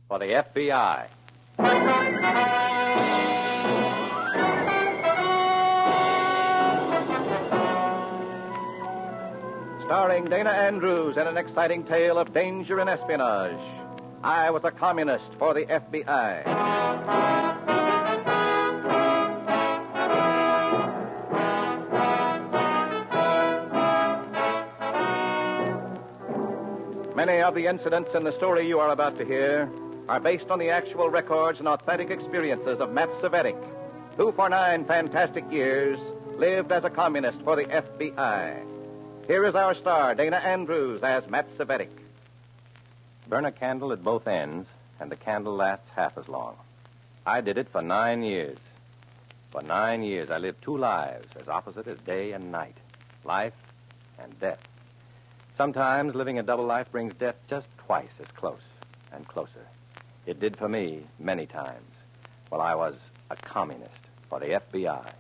for the FBI. Starring Dana Andrews in an exciting tale of danger and espionage. I was a communist for the FBI. Many of the incidents in the story you are about to hear are based on the actual records and authentic experiences of Matt Cvetic, who for 9 fantastic years lived as a communist for the FBI. Here is our star, Dana Andrews, as Matt Cvetic. Burn a candle at both ends, and the candle lasts half as long. I did it for 9 years. For 9 years, I lived 2 lives as opposite as day and night, life and death. Sometimes living a double life brings death just twice as close and closer. It did for me many times while I was a communist for the FBI.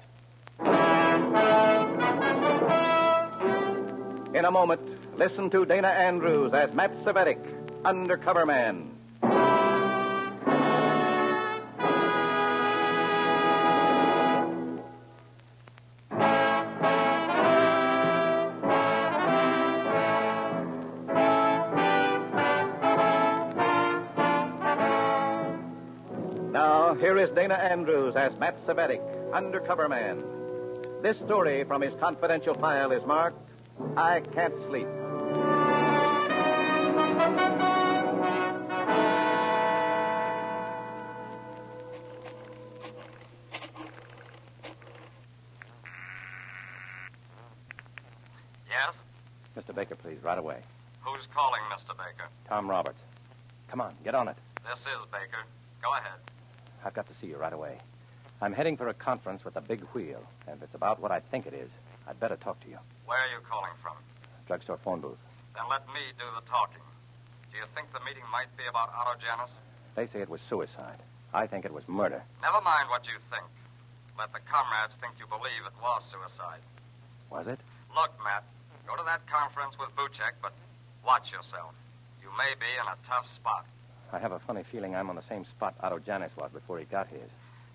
In a moment, listen to Dana Andrews as Matt Cvetic, Undercover Man. Now, here is Dana Andrews as Matt Cvetic, Undercover Man. This story from his confidential file is marked, I Can't Sleep. Yes? Mr. Baker, please, right away. Who's calling, Mr. Baker? Tom Roberts. Come on, get on it. This is Baker. Go ahead. I've got to see you right away. I'm heading for a conference with a big wheel, and if it's about what I think it is, I'd better talk to you. Where are you calling from? Drugstore phone booth. Then let me do the talking. Do you think the meeting might be about autogenesis? They say it was suicide. I think it was murder. Never mind what you think. Let the comrades think you believe it was suicide. Was it? Look, Matt, go to that conference with Buchek, but watch yourself. You may be in a tough spot. I have a funny feeling I'm on the same spot Otto Janis was before he got his.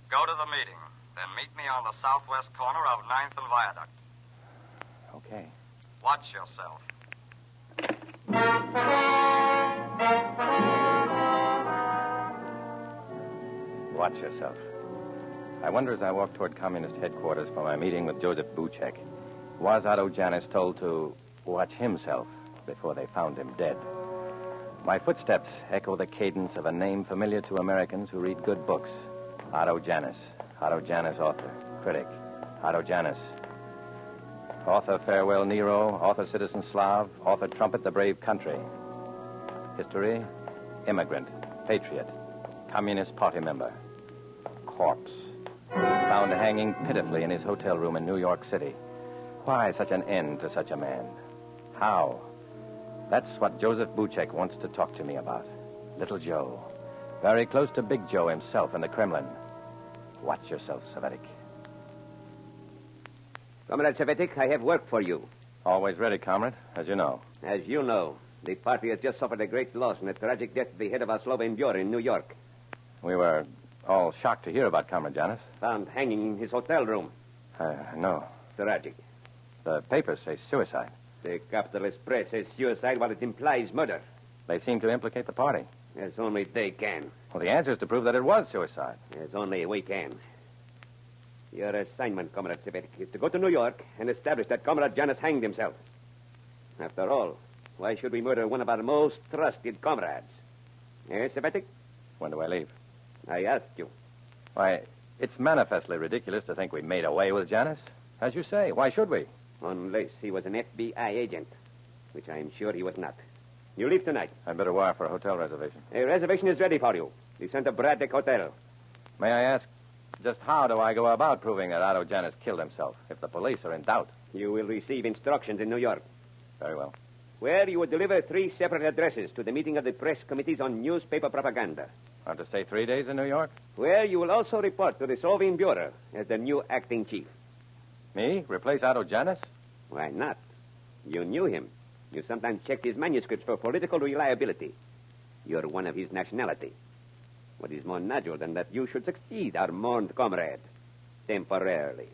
Go to the meeting, then meet me on the southwest corner of 9th and Viaduct. Okay. Watch yourself. Watch yourself. I wonder as I walk toward Communist headquarters for my meeting with Joseph Buchek, was Otto Janis told to watch himself before they found him dead? My footsteps echo the cadence of a name familiar to Americans who read good books. Otto Janis. Otto Janis, author, critic. Otto Janis. Author Farewell Nero, author Citizen Slav, author Trumpet the Brave Country. History, immigrant, patriot, Communist Party member. Corpse. Found hanging pitifully in his hotel room in New York City. Why such an end to such a man? How? That's what Joseph Buchek wants to talk to me about. Little Joe. Very close to Big Joe himself in the Kremlin. Watch yourself, Cvetic. Comrade Cvetic, I have work for you. Always ready, comrade, as you know. As you know, the party has just suffered a great loss in the tragic death of the head of our Slovene Bureau in New York. We were all shocked to hear about Comrade Janis. Found hanging in his hotel room. No. Tragic. The papers say suicide. The capitalist press says suicide while it implies murder. They seem to implicate the party. As only they can. Well, the answer is to prove that it was suicide. As only we can. Your assignment, Comrade Cvetic, is to go to New York and establish that Comrade Janis hanged himself. After all, why should we murder one of our most trusted comrades? Yes, Cvetic? When do I leave? I asked you. Why, it's manifestly ridiculous to think we made away with Janis. As you say, why should we? Unless he was an FBI agent, which I'm sure he was not. You leave tonight. I'd better wire for a hotel reservation. A reservation is ready for you. The Santa Braddock Hotel. May I ask, just how do I go about proving that Otto Janis killed himself, if the police are in doubt? You will receive instructions in New York. Very well. Where you will deliver 3 separate addresses to the meeting of the press committees on newspaper propaganda. I have to stay 3 days in New York? Where you will also report to the Slovene Bureau as the new acting chief. Me? Replace Otto Janis? Why not? You knew him. You sometimes checked his manuscripts for political reliability. You're one of his nationality. What is more natural than that you should succeed our mourned comrade? Temporarily.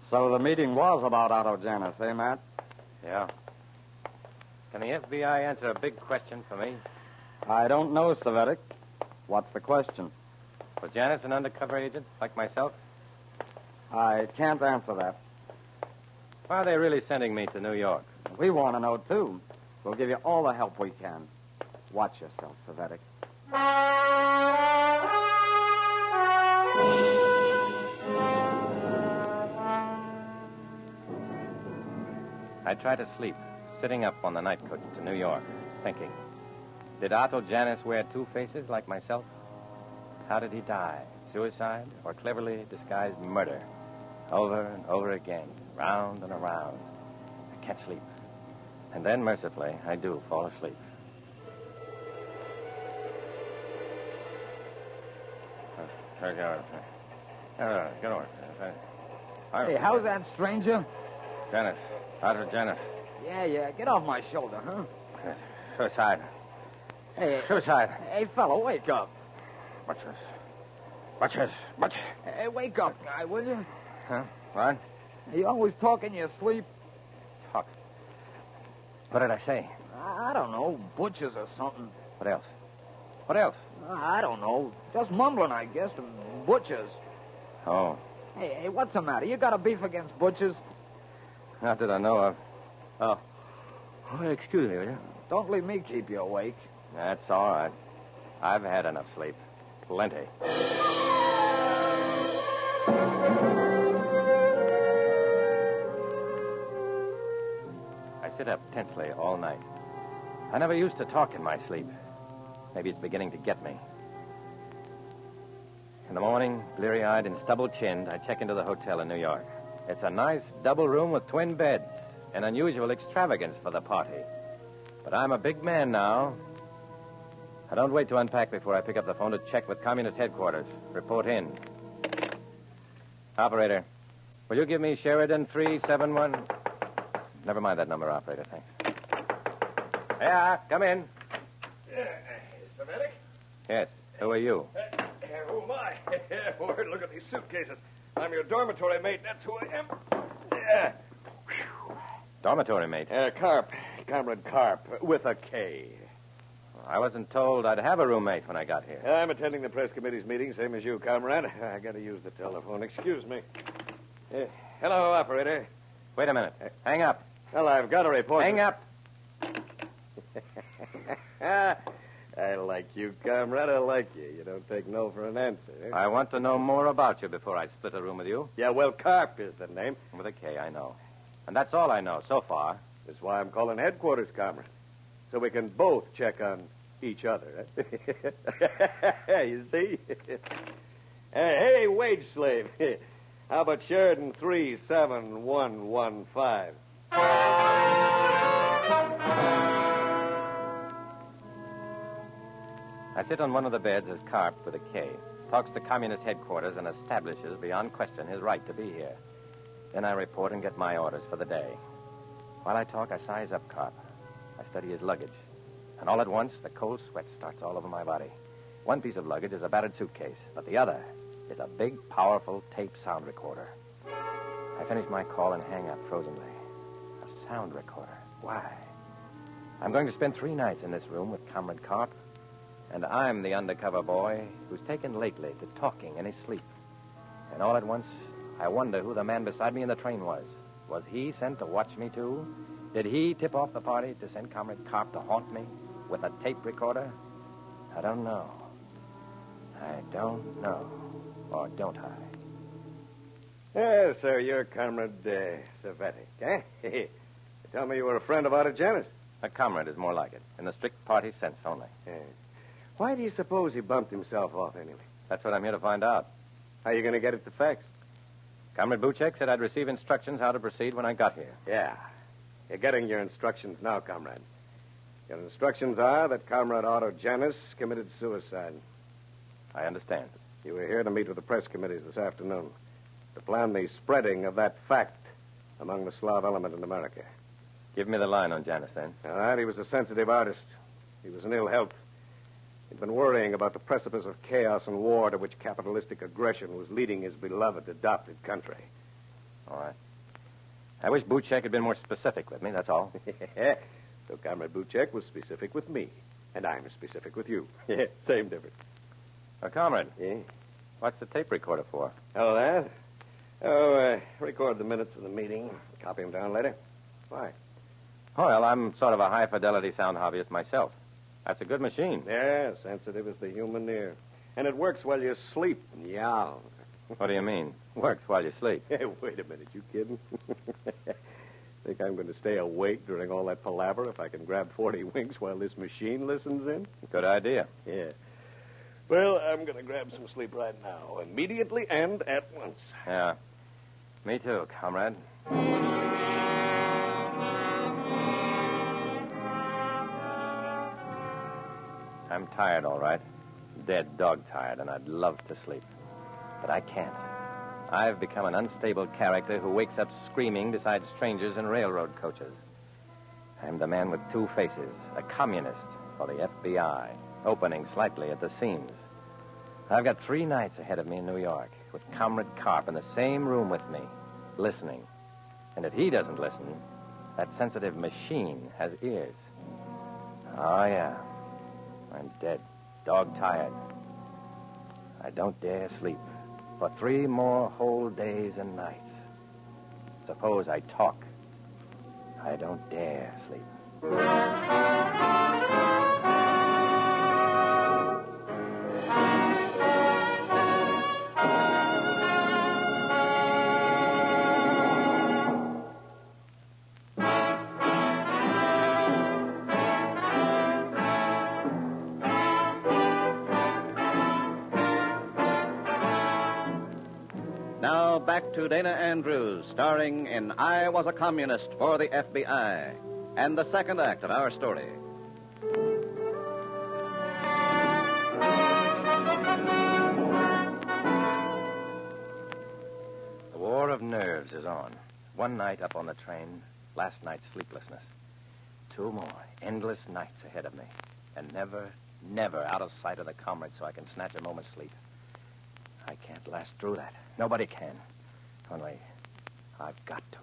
So the meeting was about Otto Janus, eh, Matt? Yeah. Can the FBI answer a big question for me? I don't know, Savetic. What's the question? Was Janus an undercover agent, like myself? I can't answer that. Why are they really sending me to New York? We want to know, too. We'll give you all the help we can. Watch yourself, Savetic. I tried to sleep, sitting up on the night coach to New York, thinking, did Otto Janus wear two faces like myself? How did he die? Suicide or cleverly disguised murder? Over and over again, round and around. I can't sleep. And then, mercifully, I do fall asleep. Get over. Hey, how's that, stranger? Janus. Otto Janus. Yeah, get off my shoulder, huh? Suicide. Hey, Suicide. hey, fella, wake up. What's this? Hey, wake up, guy, will you? Huh? What? You always talk in your sleep? Talk. What did I say? I don't know, butchers or something. What else? What else? I don't know, just mumbling, I guess, and butchers. Oh, Hey, what's the matter? You got a beef against butchers? not that I know of. Oh, excuse me, will you? Don't leave me keep you awake. That's all right. I've had enough sleep. Plenty. I sit up tensely all night. I never used to talk in my sleep. Maybe it's beginning to get me. In the morning, bleary-eyed and stubble-chinned, I check into the hotel in New York. It's a nice double room with twin beds, an unusual extravagance for the party. But I'm a big man now. I don't wait to unpack before I pick up the phone to check with Communist headquarters. Report in. Operator, will you give me Sheridan 371? Never mind that number, operator, thanks. Yeah, come in. Savetic? Yes, who are you? Who am I? Word, look at these suitcases. I'm your dormitory mate. That's who I am. Yeah. Dormitory mate. Carp. Comrade Carp, with a K. I wasn't told I'd have a roommate when I got here. I'm attending the press committee's meeting, same as you, comrade. I got to use the telephone. Excuse me. Hello, operator. Wait a minute. Hang up. Well, I've got a report. Hang up. I like you, comrade. I like you. You don't take no for an answer. Eh? I want to know more about you before I split a room with you. Yeah, well, Carp is the name. With a K, I know. And that's all I know so far. That's why I'm calling headquarters, comrade. So we can both check on each other. Eh? You see? Hey, wage slave. How about Sheridan 37115? I sit on one of the beds as Carp with a K, talks to Communist headquarters and establishes beyond question his right to be here. Then I report and get my orders for the day. While I talk, I size up Carp. I study his luggage. And all at once, the cold sweat starts all over my body. One piece of luggage is a battered suitcase, but the other is a big, powerful tape sound recorder. I finish my call and hang up frozenly. A sound recorder. Why? I'm going to spend 3 nights in this room with Comrade Carp, and I'm the undercover boy who's taken lately to talking in his sleep. And all at once, I wonder who the man beside me in the train was. Was he sent to watch me, too? Did he tip off the party to send Comrade Carp to haunt me with a tape recorder? I don't know. I don't know. Or don't I? Yes, sir, you're Comrade Savetic, eh? You told me you were a friend of Otto Janus. A comrade is more like it, in the strict party sense only. Why do you suppose he bumped himself off anyway? That's what I'm here to find out. How you going to get it to facts? Comrade Buchek said I'd receive instructions how to proceed when I got here. Yeah. You're getting your instructions now, comrade. Your instructions are that Comrade Otto Janus committed suicide. I understand. You were here to meet with the press committees this afternoon to plan the spreading of that fact among the Slav element in America. Give me the line on Janus, then. All right, he was a sensitive artist. He was in ill health. He'd been worrying about the precipice of chaos and war to which capitalistic aggression was leading his beloved adopted country. All right. I wish Buchek had been more specific with me, that's all. So Comrade Buchek was specific with me, and I'm specific with you. Yeah, same difference. Comrade, Yeah? what's the tape recorder for? Oh, that? Record the minutes of the meeting. Copy them down later. Why? Oh, well, I'm sort of a high-fidelity sound hobbyist myself. That's a good machine. Yeah, sensitive as the human ear. And it works while you sleep. Yeah. What do you mean? Works while you sleep. Hey, wait a minute. You kidding? Think I'm going to stay awake during all that palaver if I can grab 40 winks while this machine listens in? Good idea. Yeah. Well, I'm going to grab some sleep right now. Immediately and at once. Yeah. Me too, comrade. I'm tired, all right. Dead dog tired, and I'd love to sleep. But I can't. I've become an unstable character who wakes up screaming beside strangers in railroad coaches. I'm the man with two faces, a communist for the FBI, opening slightly at the seams. I've got 3 nights ahead of me in New York, with Comrade Karp in the same room with me, listening. And if he doesn't listen, that sensitive machine has ears. Oh, yeah. I'm dead, dog-tired. I don't dare sleep for 3 more whole days and nights. Suppose I talk. I don't dare sleep. Now back to Dana Andrews, starring in I Was a Communist for the FBI, and the second act of our story. The war of nerves is on. One night up on the train, last night's sleeplessness. 2 more endless nights ahead of me. And never, never out of sight of the comrades so I can snatch a moment's sleep. I can't last through that. Nobody can. Only, I've got to.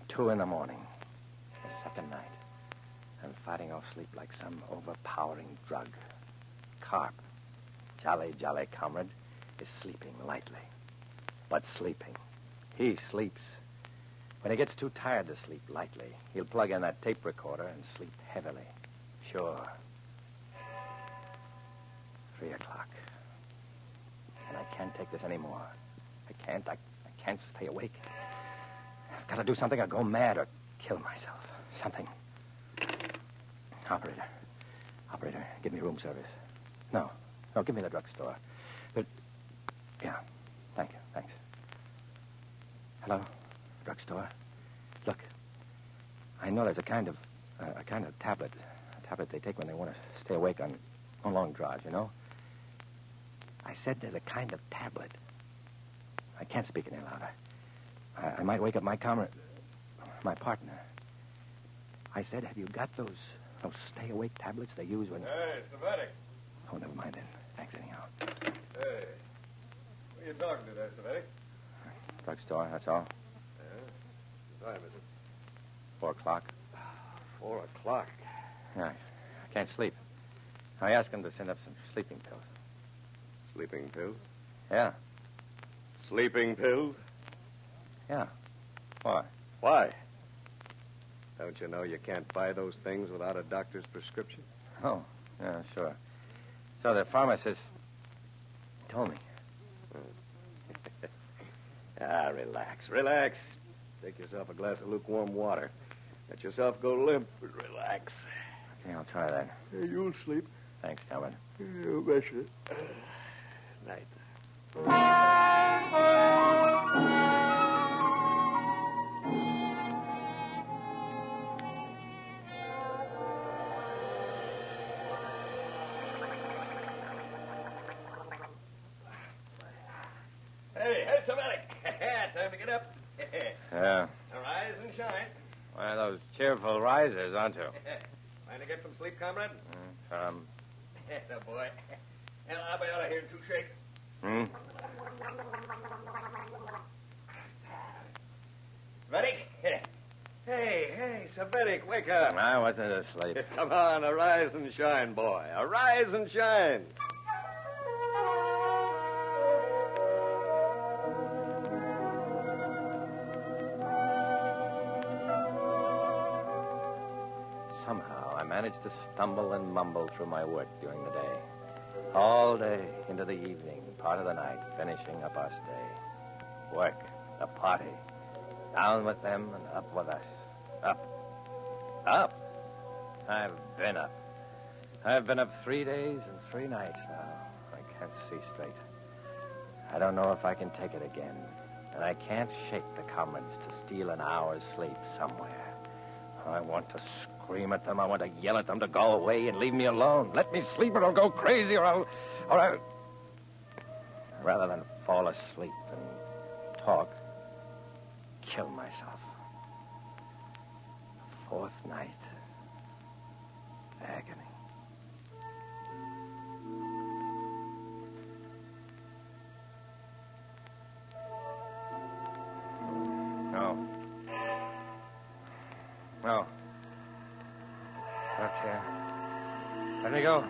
2 in the morning. The second night. I'm fighting off sleep like some overpowering drug. Karp, jolly, jolly comrade, is sleeping lightly. But sleeping. He sleeps. When he gets too tired to sleep lightly, he'll plug in that tape recorder and sleep heavily. Sure. 3 o'clock. And I can't take this anymore. I can't stay awake. I've got to do something or go mad or kill myself. Something. Operator, give me room service. No, give me the drugstore. Yeah, thanks. Hello, drugstore. Look, I know there's a kind of tablet they take when they want to stay awake on long drives, you know? I said there's a kind of tablet. I can't speak any louder. I might wake up my partner. I said, have you got those stay-awake tablets they use when... Hey, Stavetic. Oh, never mind then. Thanks anyhow. Hey. Who are you talking to there, Stavetic? Drugstore, that's all. Yeah? What time is it? 4 o'clock. 4 o'clock. Yeah, I can't sleep. I asked him to send up some sleeping pills. Sleeping pills? Yeah. Sleeping pills? Yeah. Why? Why? Don't you know you can't buy those things without a doctor's prescription? Oh, yeah, sure. So the pharmacist told me. Relax. Take yourself a glass of lukewarm water. Let yourself go limp and relax. Okay, I'll try that. Hey, you'll sleep. Thanks, Calvin. You betcha. Night. Yeah. Arise and shine. One of those cheerful risers, aren't you? Trying to get some sleep, comrade? Um, No, boy. And I'll be out of here in 2 shakes. hmm? Ready? Hey, Savetic, wake up. I wasn't asleep. Come on, arise and shine, boy. Arise and shine. Somehow, I managed to stumble and mumble through my work during the day. All day into the evening, part of the night, finishing up our stay. Work, a party. Down with them and up with us. Up. I've been up. I've been up 3 days and 3 nights now. I can't see straight. I don't know if I can take it again. And I can't shake the comrades to steal an hour's sleep somewhere. I want to scream at them. I want to yell at them to go away and leave me alone. Let me sleep or I'll go crazy or I'll... Rather than fall asleep and talk, kill myself. 4th night. Agony. No. Okay. Let me go.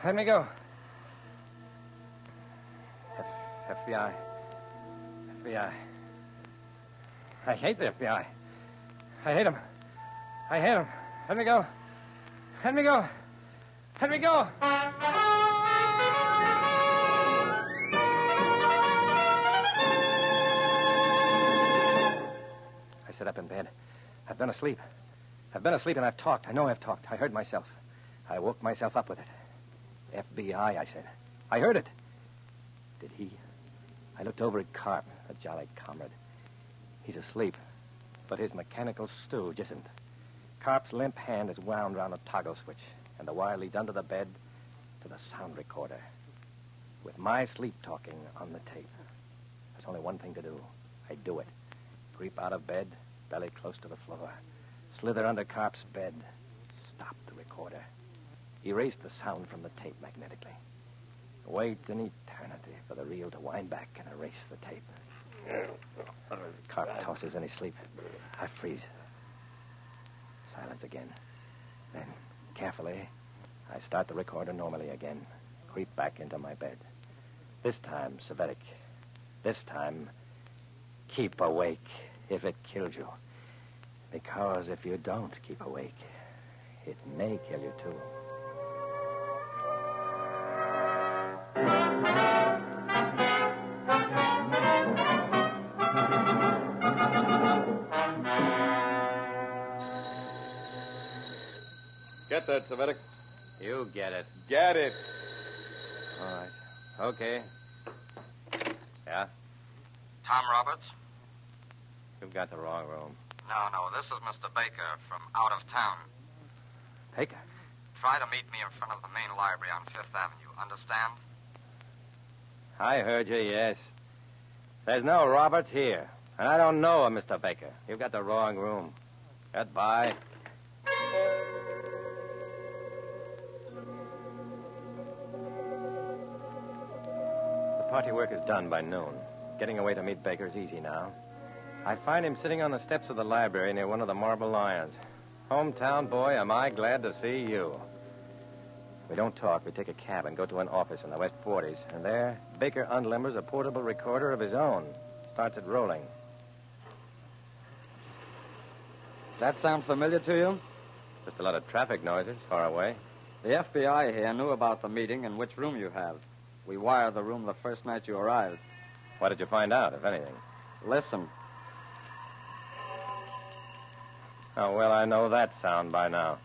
Let me go. FBI. FBI. I hate the FBI. I hate them. I hate them. Let me go. Let me go. Let me go. I sit up in bed. I've been asleep. I've been asleep and I've talked. I know I've talked. I heard myself. I woke myself up with it. FBI, I said. I heard it. Did he? I looked over at Carp, a jolly comrade. He's asleep, but his mechanical stooge isn't. Carp's limp hand is wound round a toggle switch, and the wire leads under the bed to the sound recorder. With my sleep talking on the tape. There's only one thing to do. I do it. Creep out of bed, belly close to the floor. Slither under Carp's bed. Stop the recorder. Erase the sound from the tape magnetically. Wait an eternity for the reel to wind back and erase the tape. Carp tosses in his sleep. I freeze. Silence again. Then, carefully, I start the recorder normally again. Creep back into my bed. This time, Savetic. This time, keep awake if it kills you. Because if you don't keep awake, it may kill you too. Get that, Savetic. You get it. Get it. All right. Okay. Yeah? Tom Roberts? You've got the wrong room. No, this is Mr. Baker from out of town. Baker? Try to meet me in front of the main library on 5th Avenue. Understand? I heard you, yes. There's no Roberts here. And I don't know him, Mr. Baker. You've got the wrong room. Goodbye. The party work is done by noon. Getting away to meet Baker is easy now. I find him sitting on the steps of the library near one of the marble lions. Hometown boy, am I glad to see you. We don't talk. We take a cab and go to an office in the West 40s. And there, Baker unlimbers a portable recorder of his own. Starts it rolling. That sound familiar to you? Just a lot of traffic noises far away. The FBI here knew about the meeting and which room you have. We wired the room the first night you arrived. What did you find out, if anything? Listen. Oh, well, I know that sound by now.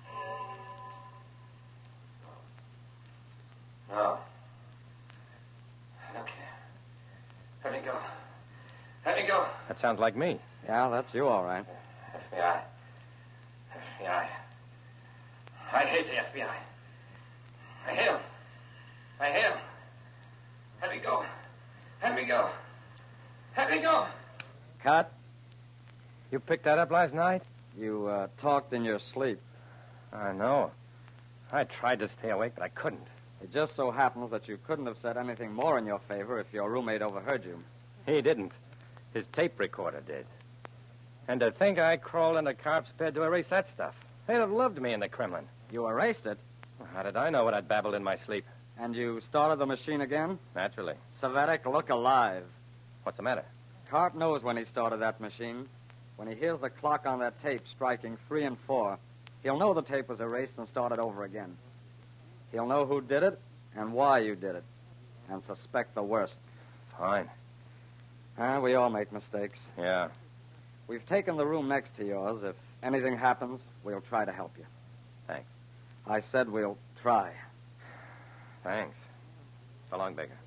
Oh. Okay. Let me go. Let me go. That sounds like me. Yeah, that's you, all right. FBI. FBI. I hate the FBI. I hate him. I hate him. Let me go. Let me go. Let me go. Cut. You picked that up last night? You talked in your sleep. I know. I tried to stay awake, but I couldn't. It just so happens that you couldn't have said anything more in your favor if your roommate overheard you. He didn't. His tape recorder did. And to think I crawled into Carp's bed to erase that stuff. They'd have loved me in the Kremlin. You erased it, How did I know what I'd babbled in my sleep? and you started the machine again? Naturally. Savetic, look alive. What's the matter? Carp knows when he started that machine. When he hears the clock on that tape striking 3 and 4, he'll know the tape was erased and started over again. He'll know who did it and why you did it, and suspect the worst. Fine. We all make mistakes. Yeah. We've taken the room next to yours. If anything happens, we'll try to help you. Thanks. I said we'll try. Thanks. So long, Baker.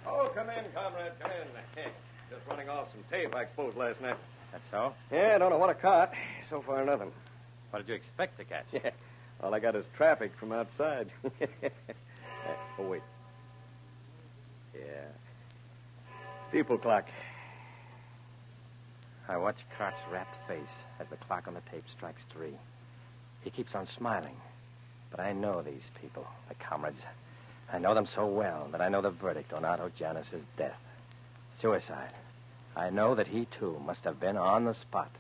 Oh, come in, comrade, come in. Just running off some tape I exposed last night. That's so? Yeah, I don't know what I caught. So far, nothing. What did you expect to catch? Yeah, all I got is traffic from outside. Oh, wait. Yeah. Steeple clock. I watch Carp's rapt face as the clock on the tape strikes 3. He keeps on smiling. But I know these people, the comrades. I know them so well that I know the verdict on Otto Janus's death. Suicide. I know that he, too, must have been on the spot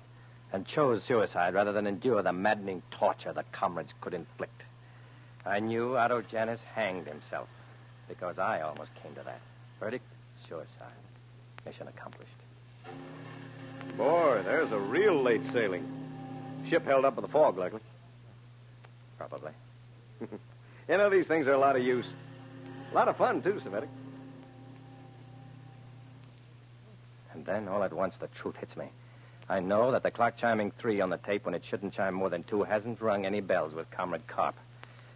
and chose suicide rather than endure the maddening torture the comrades could inflict. I knew Otto Janus hanged himself because I almost came to that. Verdict, suicide. Mission accomplished. Boy, there's a real late sailing. Ship held up in the fog, likely. Probably. You know, these things are a lot of use. A lot of fun, too, Savetic. And then, all at once, the truth hits me. I know that the clock chiming 3 on the tape when it shouldn't chime more than 2 hasn't rung any bells with Comrade Carp.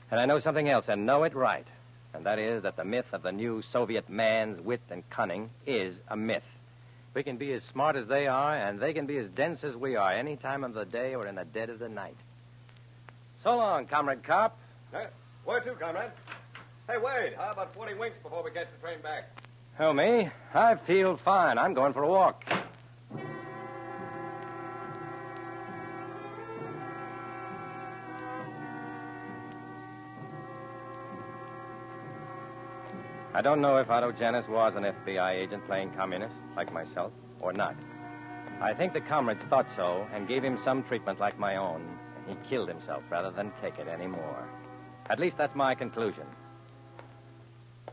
And I know something else, and know it right. And that is that the myth of the new Soviet man's wit and cunning is a myth. We can be as smart as they are, and they can be as dense as we are any time of the day or in the dead of the night. So long, Comrade Carp. Where to, comrade? Hey, Wade, how about 40 winks before we catch the train back? Oh, me? I feel fine. I'm going for a walk. I don't know if Otto Janus was an FBI agent playing communist, like myself, or not. I think the comrades thought so and gave him some treatment like my own. And he killed himself rather than take it anymore. At least that's my conclusion.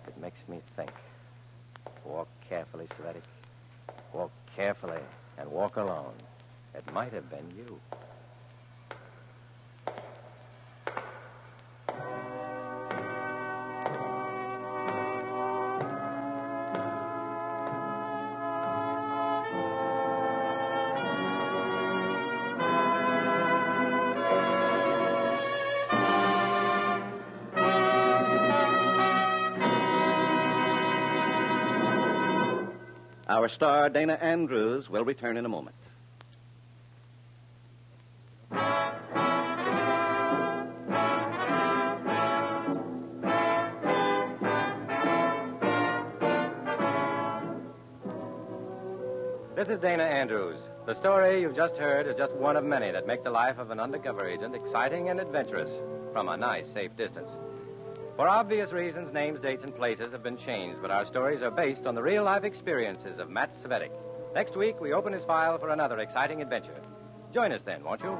It makes me think. Walk carefully, Savetic. Walk carefully and walk alone. It might have been you. Our star, Dana Andrews, will return in a moment. This is Dana Andrews. The story you've just heard is just one of many that make the life of an undercover agent exciting and adventurous from a nice, safe distance. For obvious reasons, names, dates, and places have been changed, but our stories are based on the real-life experiences of Matt Savetic. Next week, we open his file for another exciting adventure. Join us then, won't you?